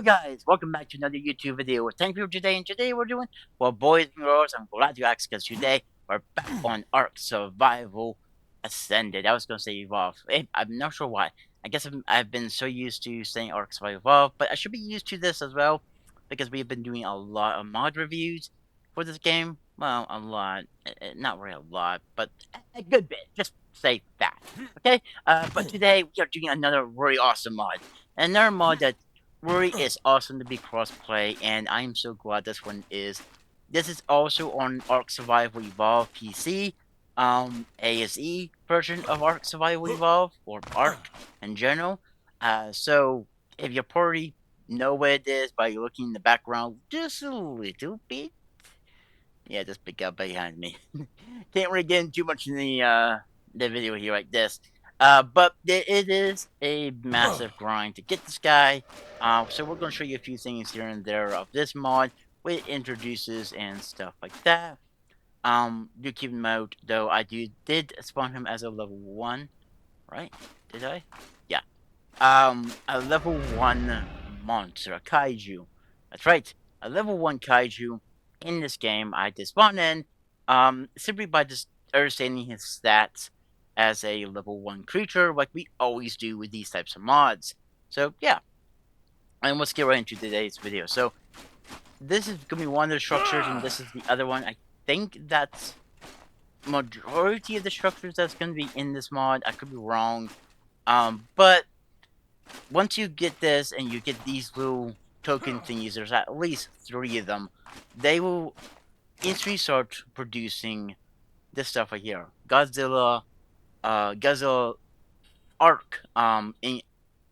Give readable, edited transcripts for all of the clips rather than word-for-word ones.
guys, welcome back to another YouTube video. Thank you for today, and today we're doing, well, boys and girls, I'm glad you asked, because today we're back on ARK Survival Ascended. I was going to say Evolve. I'm not sure why. I guess I've been so used to saying ARK Survival Evolve, but I should be used to this as well, because we've been doing a lot of mod reviews for this game. Well, a lot. Not really a lot, but a good bit. Just say that, okay? But today we are doing another really awesome mod. Another mod that really is awesome to be crossplay, and I'm so glad this one is. This is also on ARK Survival Evolve PC, ASE version of ARK Survival Evolve, or ARK in general. So if you probably know where it is by looking in the background just a little bit. Yeah, this big guy behind me. Can't really get into too much in the video here like this. But it is a massive grind to get this guy. So we're going to show you a few things here and there of this mod, what it introduces and stuff like that. Do keep in mind though, I did spawn him as a level 1, right? Did I? Yeah. A level 1 monster, a kaiju. That's right, a level 1 kaiju in this game. I did spawn in, simply by just understanding his stats as a level 1 creature, like we always do with these types of mods. So, yeah. And let's get right into today's video. So, this is going to be one of the structures, and this is the other one. I think that's majority of the structures that's going to be in this mod. I could be wrong. But once you get this and you get these little token thingies, there's at least 3 of them, they will instantly start producing this stuff right here. Godzilla ARK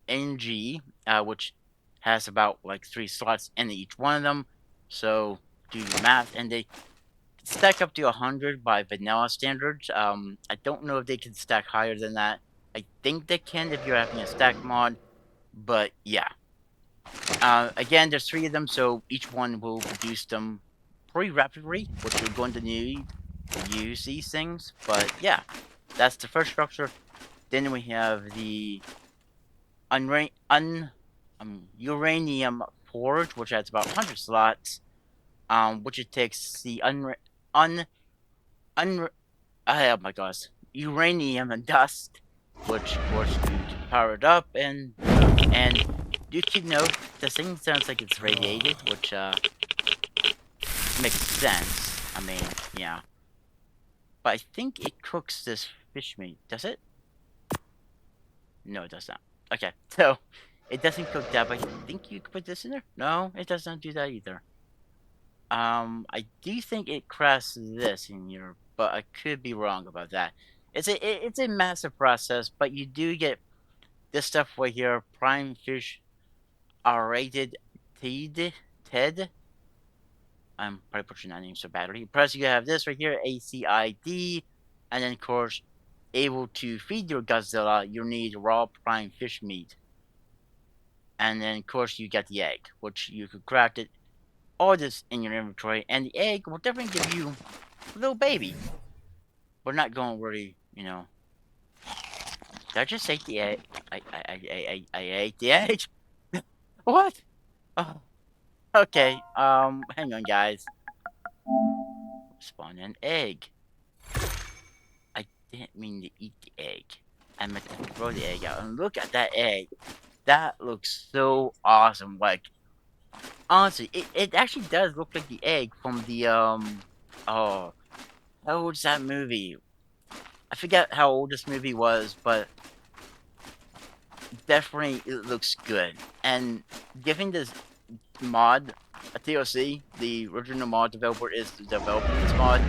NG, which has about like 3 slots in each one of them. So do your math, and they stack up to 100 by vanilla standards. I don't know if they can stack higher than that. I think they can if you're having a stack mod, but yeah. Again, there's 3 of them, so each one will produce them pretty rapidly, which you're going to need to use these things. But yeah, that's the first structure. Then we have the uranium forge, which has about 100 slots, which it takes the oh my gosh, uranium and dust, which forces you to power it up, and you should know this thing sounds like it's radiated, which makes sense. I mean, yeah. But I think it cooks this fish meat. Does it? No, it does not. Okay, so it doesn't cook that, but I think you could put this in there. No, it does not do that either. I do think it crafts this in here, but I could be wrong about that. It's a massive process, but you do get this stuff right here. Prime fish rated Ted. I'm probably pushing that name so badly. Plus, you have this right here, ACID, and then, of course, able to feed your Godzilla, you need raw prime fish meat. And then, of course, you get the egg, which you could craft it, all this in your inventory, and the egg will definitely give you a little baby. We're not going really, you know. Did I just say the egg? I ate the egg? What? Oh, okay, hang on, guys. Spawn an egg. I didn't mean to eat the egg. I meant to throw the egg out. And look at that egg. That looks so awesome. Like, honestly, it actually does look like the egg from the, oh, how old's that movie? I forget how old this movie was, but definitely it looks good. And giving this mod a TLC, the original mod developer is developing this mod,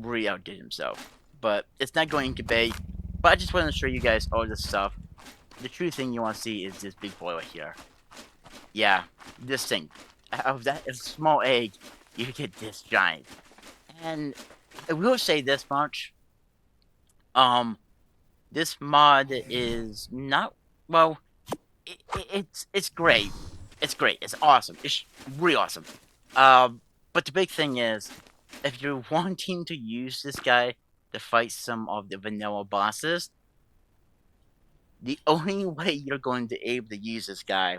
really outdid himself. But it's not going to be. But I just want to show you guys all this stuff. The true thing you want to see is this big boy right here. Yeah, this thing. Out of that small egg, you get this giant. And I will say this much. This mod is not, well, it's great. It's great. It's awesome. It's really awesome. But the big thing is, if you're wanting to use this guy to fight some of the vanilla bosses, the only way you're going to be able to use this guy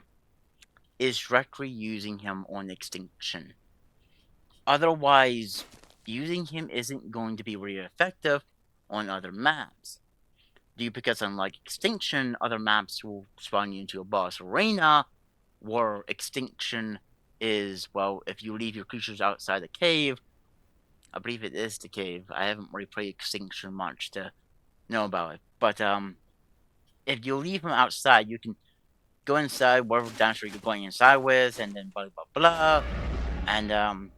is directly using him on extinction. Otherwise, using him isn't going to be really effective on other maps. Because unlike extinction, other maps will spawn you into a boss arena, where extinction is, well, if you leave your creatures outside the cave, I believe it is the cave. I haven't really played extinction much to know about it. But if you leave them outside, you can go inside whatever dinosaur you're going inside with, and then blah blah blah, and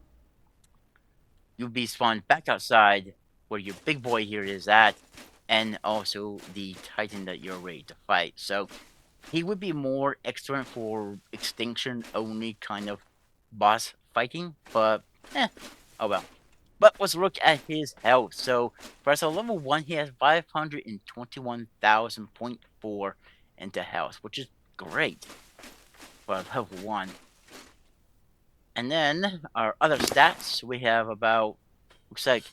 you'll be spawned back outside where your big boy here is at, and also the Titan that you're ready to fight. So he would be more excellent for extinction only kind of boss fighting, but oh well. But let's look at his health. So for as a level 1, he has 521,000.4 into health, which is great for a level 1. And then our other stats, we have about, looks like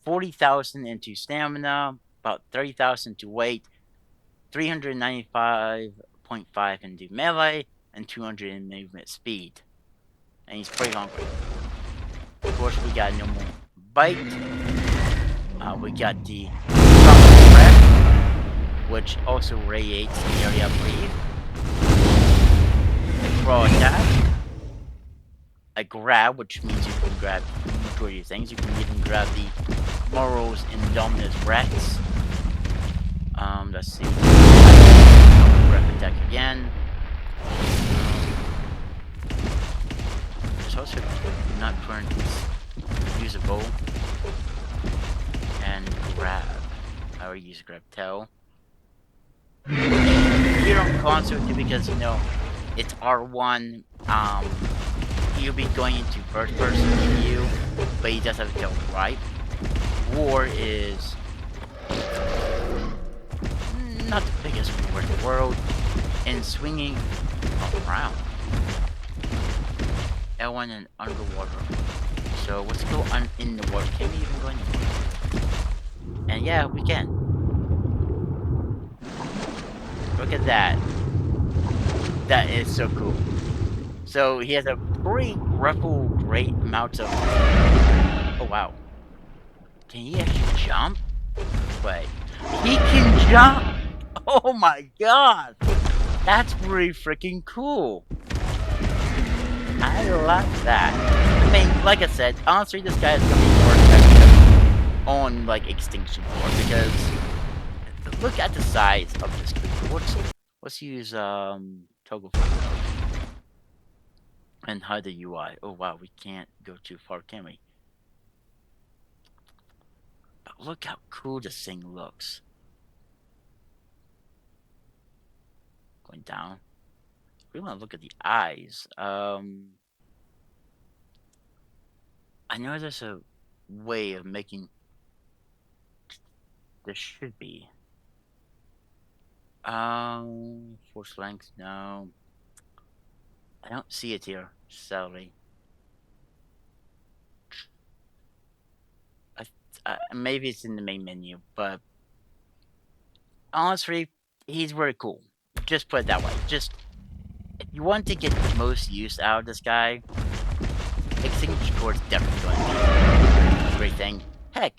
40,000 into stamina, about 30,000 to weight, 395.5 into melee, and 200 in movement speed. And he's pretty hungry. Of course, we got no more bite. We got the tropical breath, which also radiates the area of breathe. A crawl attack. A grab, which means you can grab the majority of things. You can even grab the Morals Indominus Rex. Let's see. Breath attack again. There's also not current usable. And grab. I already use grab tail. You don't console because it's R1. He'll be going into first person view, but he does have a tail right. War is not the biggest war in the world, and swinging around. L1 and underwater. So let's go in the water. Can we even go in the water? And yeah, we can. Look at that. That is so cool. So he has a pretty great amount of. Oh wow. Can he actually jump? Wait. He can jump! Oh my god! That's pretty freaking cool. I like that. I mean, like I said, honestly, this guy is gonna be more effective on like Extinction 4 because look at the size of this creature. Let's use toggle for mode and hide the UI. Oh wow, we can't go too far, can we? But look how cool this thing looks. Going down. We want to look at the eyes. I know there's a way of making. There should be. Force length, no. I don't see it here, sadly. Maybe it's in the main menu, but honestly, he's very cool. Just put it that way. Just if you want to get the most use out of this guy, Extinction Core is definitely going to be a great thing. Heck,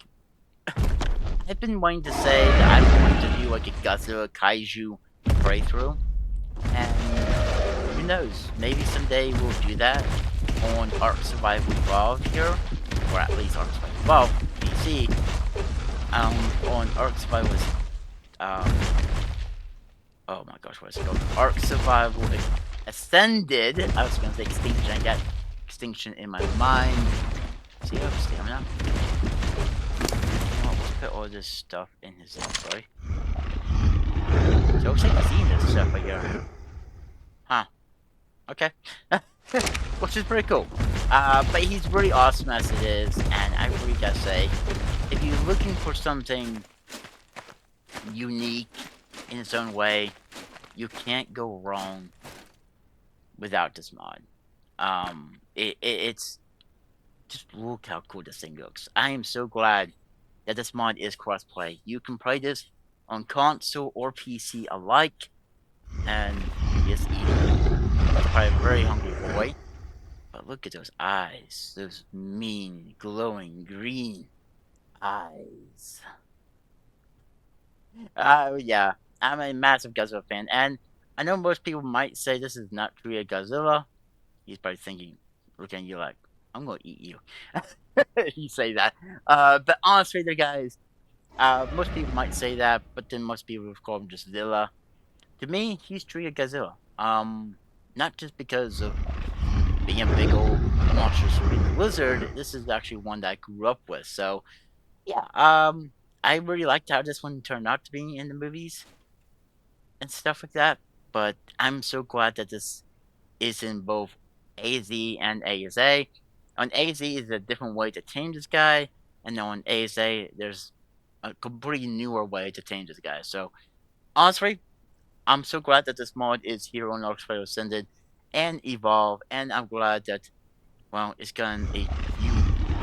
I've been wanting to say that I'm going to do like a Godzilla Kaiju playthrough, and who knows, maybe someday we'll do that on ARK Survival Evolved here, or at least ARK Survival Evolved PC. On ARK Survival, oh my gosh, what is it called? ARK Survival Ascended. I was gonna say Extinction. I got Extinction in my mind. See, I have stamina. Let's put all this stuff in his inventory. So it looks like he's eating this stuff right here. Huh. Okay. Which is pretty cool. But he's really awesome as it is, and I really gotta say, if you're looking for something unique in its own way, you can't go wrong without this mod. It's just look how cool this thing looks. I am so glad that this mod is crossplay. You can play this on console or PC alike, and just eat it. He's probably a very hungry boy. But look at those eyes. Those mean, glowing green eyes. Yeah. I'm a massive Godzilla fan. And I know most people might say this is not truly a Godzilla. He's probably thinking, looking at you like, I'm going to eat you. You say that. But honestly, there, guys, most people might say that, but then most people would call him just Zilla. To me, he's truly a Godzilla. Not just because of being a big old monstrous lizard. This is actually one that I grew up with. So yeah, I really liked how this one turned out to be in the movies and stuff like that. But I'm so glad that this is in both AZ and ASA. On AZ is a different way to tame this guy, and on ASA there's a completely newer way to tame this guy. So honestly, I'm so glad that this mod is here on Ark Ascended and Evolve, and I'm glad that, well, it's gotten a few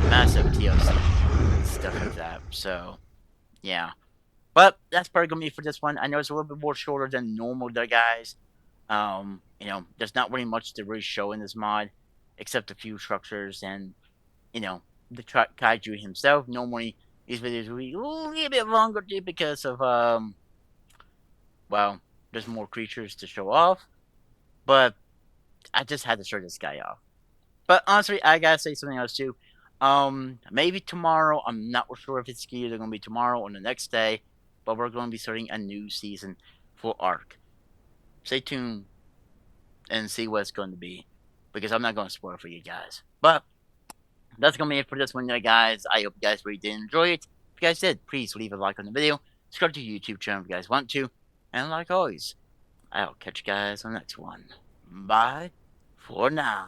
massive TLC and stuff like that. So yeah. But that's probably gonna be for this one. I know it's a little bit more shorter than normal there, guys. There's not really much to really show in this mod, except a few structures and, the kaiju himself. Normally these videos will be a little bit longer too because of well, there's more creatures to show off. But I just had to show this guy off. But honestly, I gotta say something else too. Maybe tomorrow. I'm not sure if it's either gonna be tomorrow or the next day, but we're gonna be starting a new season for Ark. Stay tuned and see what it's going to be, because I'm not gonna spoil for you guys. But that's gonna be it for this one, there, guys. I hope you guys really did enjoy it. If you guys did, please leave a like on the video. Subscribe to the YouTube channel if you guys want to. And like always, I'll catch you guys on the next one. Bye for now.